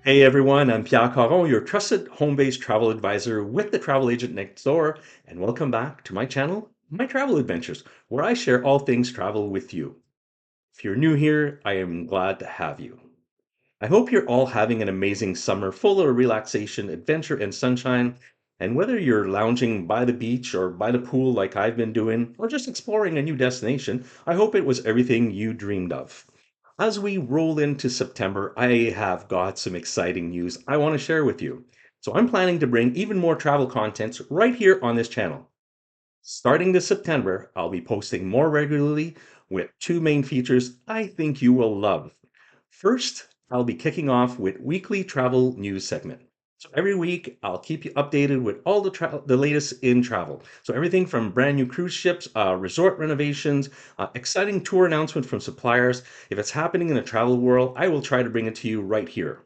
Hey everyone, I'm Pierre Caron, your trusted home-based travel advisor with the travel agent next door, and welcome back to my channel, My Travel Adventures, where I share all things travel with you. If you're new here, I am glad to have you. I hope you're all having an amazing summer full of relaxation, adventure, and sunshine. And whether you're lounging by the beach or by the pool like I've been doing, or just exploring a new destination, I hope it was everything you dreamed of. As we roll into September, I have got some exciting news I want to share with you. So I'm planning to bring even more travel contents right here on this channel. Starting this September, I'll be posting more regularly with two main features I think you will love. First, I'll be kicking off with weekly travel news segment. So every week, I'll keep you updated with all the latest in travel. So everything from brand new cruise ships, resort renovations, exciting tour announcements from suppliers. If it's happening in the travel world, I will try to bring it to you right here.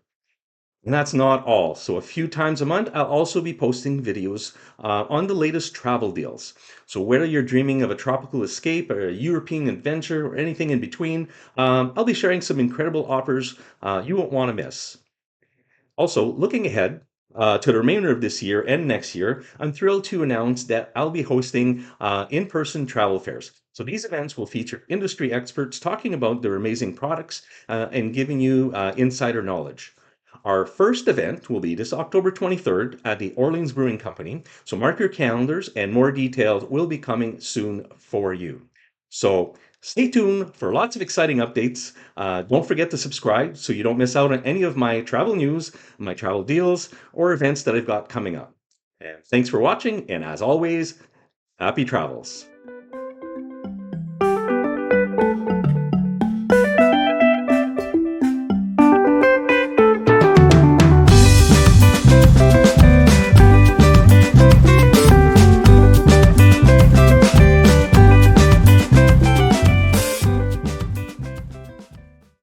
And that's not all. So a few times a month, I'll also be posting videos on the latest travel deals. So whether you're dreaming of a tropical escape or a European adventure or anything in between, I'll be sharing some incredible offers you won't want to miss. Also, looking ahead to the remainder of this year and next year, I'm thrilled to announce that I'll be hosting in-person travel fairs. So these events will feature industry experts talking about their amazing products and giving you insider knowledge. Our first event will be this October 23rd at the Orleans Brewing Company. So mark your calendars and more details will be coming soon for you. So stay tuned for lots of exciting updates. Don't forget to subscribe so you don't miss out on any of my travel news, my travel deals, or events that I've got coming up. And thanks for watching. And as always, happy travels.